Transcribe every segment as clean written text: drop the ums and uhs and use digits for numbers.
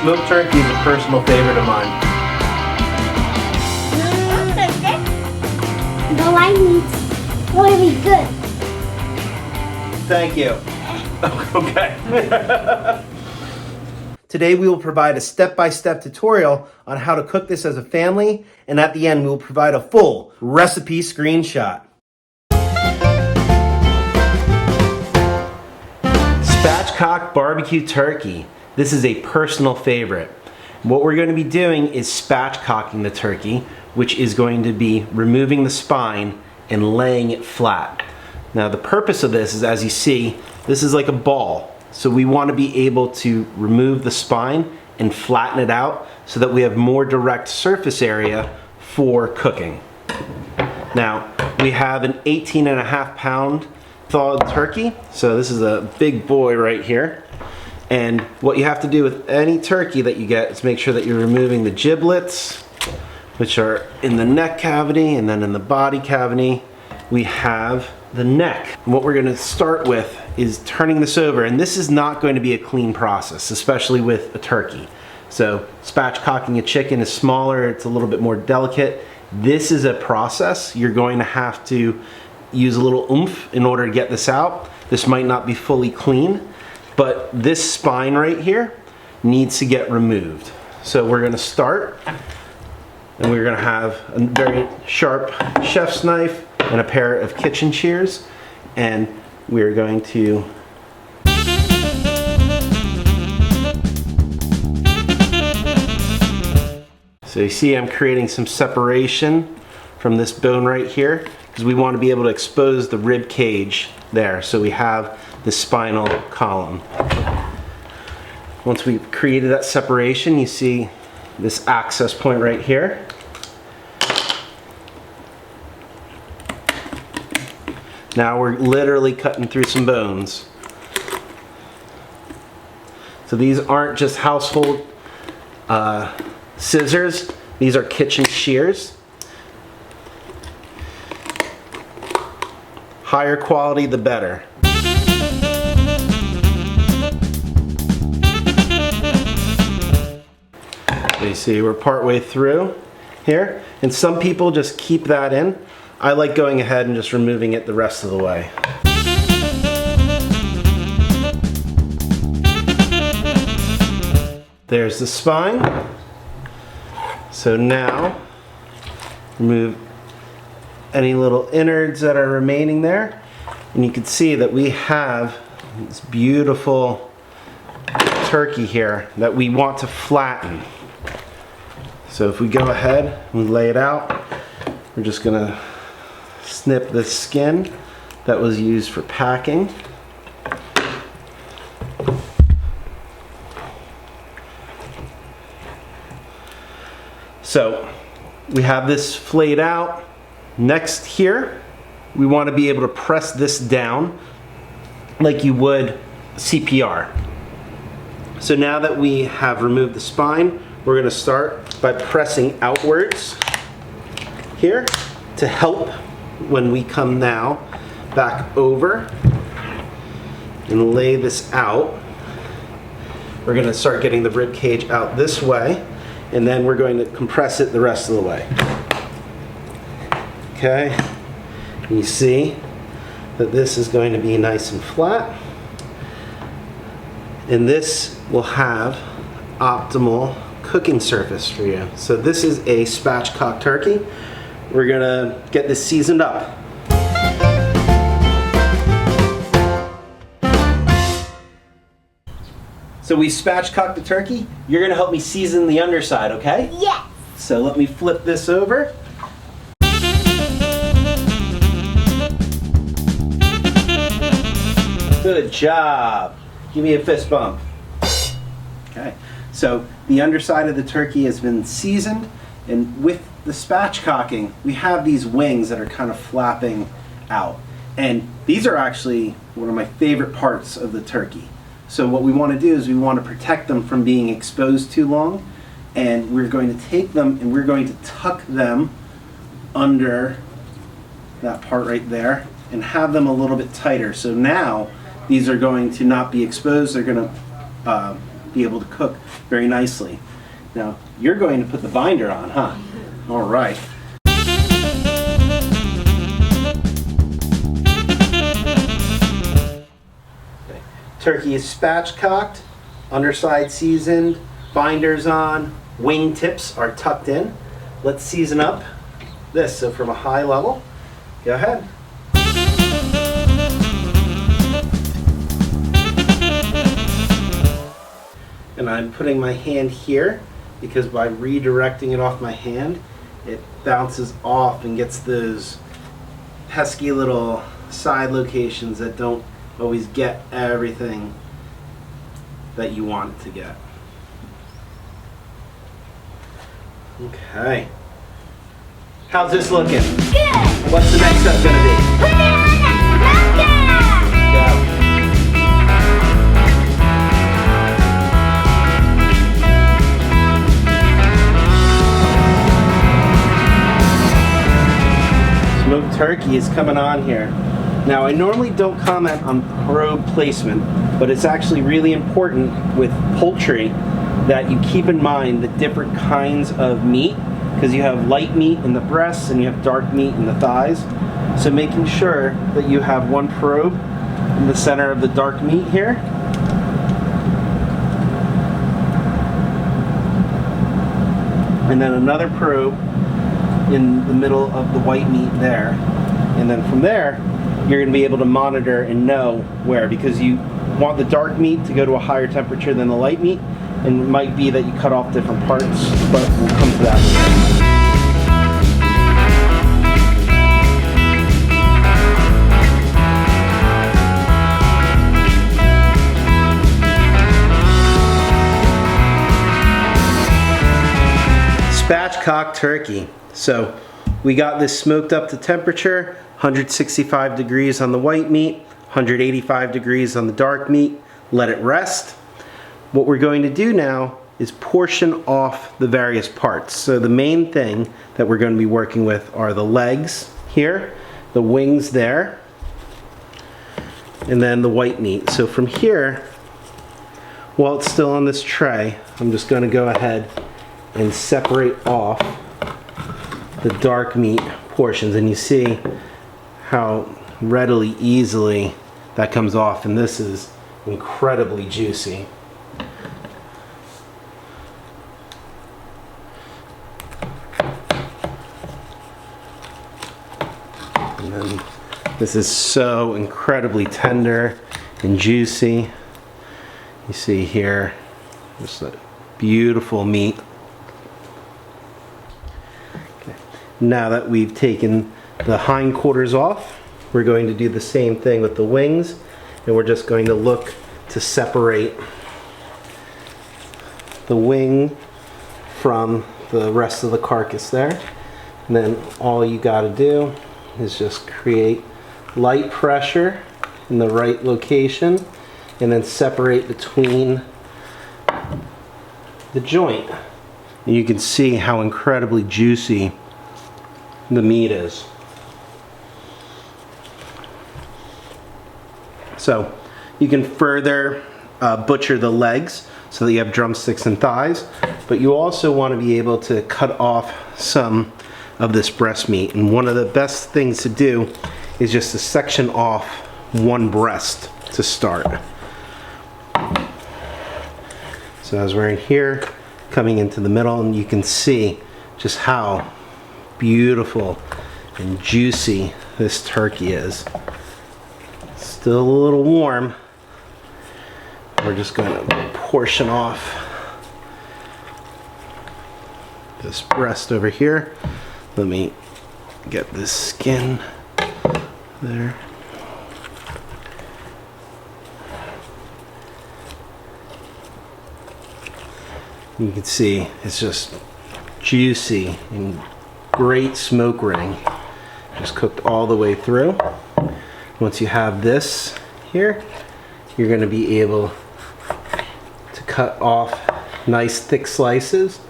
Smoked turkey is a personal favorite of mine. The line meat's really good. Thank you. Okay. Today we will provide a step-by-step tutorial on how to cook this as a family, and at the end we will provide a full recipe screenshot. Spatchcock barbecue turkey. This is a personal favorite. What we're going to be doing is spatchcocking the turkey, which is going to be removing the spine and laying it flat. Now the purpose of this is, as you see, this is like a ball. So we want to be able to remove the spine and flatten it out so that we have more direct surface area for cooking. Now we have an 18.5 pound thawed turkey. So this is a big boy right here. And what you have to do with any turkey that you get is make sure that you're removing the giblets, which are in the neck cavity, and then in the body cavity we have the neck. And what we're going to start with is turning this over, and this is not going to be a clean process, especially with a turkey. So spatchcocking a chicken is smaller, it's a little bit more delicate. This is a process. You're going to have to use a little oomph in order to get this out. This might not be fully clean, but this spine right here needs to get removed. So we're going to start, and we're going to have a very sharp chef's knife and a pair of kitchen shears, and we're going to so you see I'm creating some separation from this bone right here because we want to be able to expose the rib cage there, so we have the spinal column. Once we've created that separation, you see this access point right here. Now we're literally cutting through some bones. So these aren't just household scissors, these are kitchen shears. Higher quality, the better. So you see we're partway through here, and some people just keep that in. I like going ahead and just removing it the rest of the way. There's the spine. So now, remove any little innards that are remaining there. And you can see that we have this beautiful turkey here that we want to flatten. So if we go ahead and lay it out, we're just gonna snip the skin that was used for packing. So we have this flayed out. Next here, we want to be able to press this down like you would CPR. So now that we have removed the spine, we're going to start by pressing outwards here to help when we come now back over and lay this out. We're going to start getting the rib cage out this way, and then we're going to compress it the rest of the way. Okay, and you see that this is going to be nice and flat, and this will have optimal cooking surface for you. So this is a spatchcock turkey. We're gonna get this seasoned up. So we spatchcocked the turkey. You're gonna help me season the underside, okay? Yes. So let me flip this over. Good job. Give me a fist bump. Okay, so the underside of the turkey has been seasoned, and with the spatchcocking, we have these wings that are kind of flapping out. And these are actually one of my favorite parts of the turkey. So what we want to do is we want to protect them from being exposed too long, and we're going to take them and we're going to tuck them under that part right there and have them a little bit tighter. So now these are going to not be exposed, they're going to be able to cook very nicely. Now, you're going to put the binder on, huh? All right. Okay. Turkey is spatchcocked, underside seasoned, binders on, wing tips are tucked in. Let's season up this. So from a high level, go ahead. And I'm putting my hand here because by redirecting it off my hand, it bounces off and gets those pesky little side locations that don't always get everything that you want it to get. Okay. How's this looking? Good. What's the next step gonna be? Put it on the napkin. Go. Smoked turkey is coming on here. Now, I normally don't comment on probe placement, but it's actually really important with poultry that you keep in mind the different kinds of meat, because you have light meat in the breasts and you have dark meat in the thighs. So making sure that you have one probe in the center of the dark meat here. And then another probe in the middle of the white meat there. And then from there, you're going to be able to monitor and know where, because you want the dark meat to go to a higher temperature than the light meat, and it might be that you cut off different parts, but we'll come to that later. Spatchcock turkey. So we got this smoked up to temperature, 165 degrees on the white meat, 185 degrees on the dark meat. Let it rest. What we're going to do now is portion off the various parts. So the main thing that we're going to be working with are the legs here, the wings there, and then the white meat. So from here, while it's still on this tray, I'm just going to go ahead and separate off the dark meat portions, and you see how readily, easily that comes off, and this is incredibly juicy. And then this is so incredibly tender and juicy. You see here, just a beautiful meat. Now that we've taken the hindquarters off, we're going to do the same thing with the wings, and we're just going to look to separate the wing from the rest of the carcass there. And then all you got to do is just create light pressure in the right location and then separate between the joint. And you can see how incredibly juicy the meat is. So you can further butcher the legs so that you have drumsticks and thighs, but you also want to be able to cut off some of this breast meat. And one of the best things to do is just to section off one breast to start. So as we're in here, coming into the middle, and you can see just how beautiful and juicy this turkey is. Still a little warm. We're just going to portion off this breast over here. Let me get this skin there. You can see it's just juicy and great smoke ring, just cooked all the way through. Once you have this here, you're going to be able to cut off nice thick slices.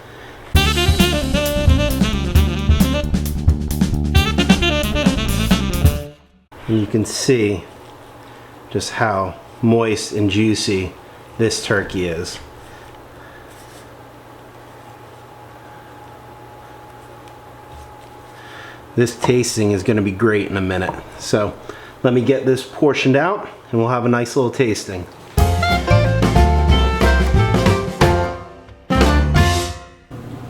And you can see just how moist and juicy this turkey is. This tasting is going to be great in a minute. So let me get this portioned out and we'll have a nice little tasting.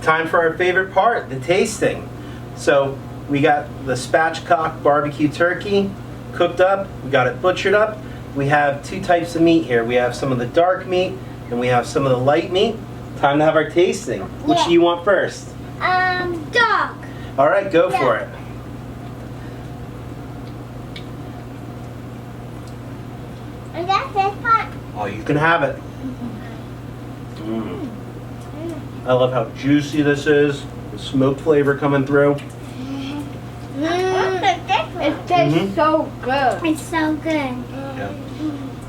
Time for our favorite part, the tasting. So we got the Spatchcock barbecue turkey cooked up. We got it butchered up. We have two types of meat here. We have some of the dark meat and we have some of the light meat. Time to have our tasting. Which do you want first? Dog. All right, go for it. Is that this part? Oh, you can have it. I love how juicy this is. The smoked flavor coming through. It tastes so good. It's so good. Yeah.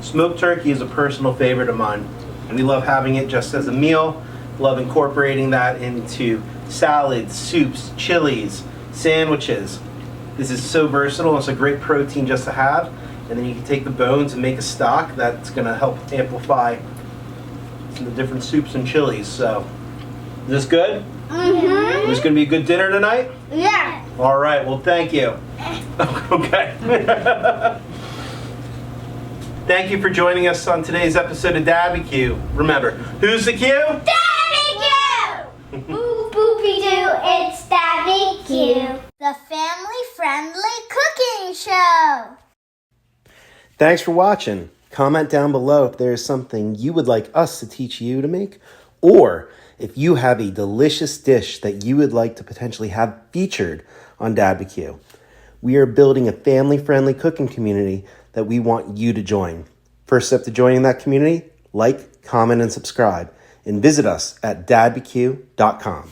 Smoked turkey is a personal favorite of mine. We love having it just as a meal. Love incorporating that into salads, soups, chilies, sandwiches. This is so versatile. It's a great protein just to have. And then you can take the bones and make a stock that's going to help amplify the different soups and chilies. So, is this good? Mm-hmm. Is this going to be a good dinner tonight? Yeah. All right. Well, thank you. Okay. Thank you for joining us on today's episode of DadBQ. Remember, who's the Q? DadBQ! Boop boopy doo, it's DadBQ. The family-friendly cooking show. Thanks for watching. Comment down below if there is something you would like us to teach you to make, or if you have a delicious dish that you would like to potentially have featured on DadBQ. We are building a family-friendly cooking community that we want you to join. First step to joining that community, like, comment, and subscribe. And visit us at dadbq.com.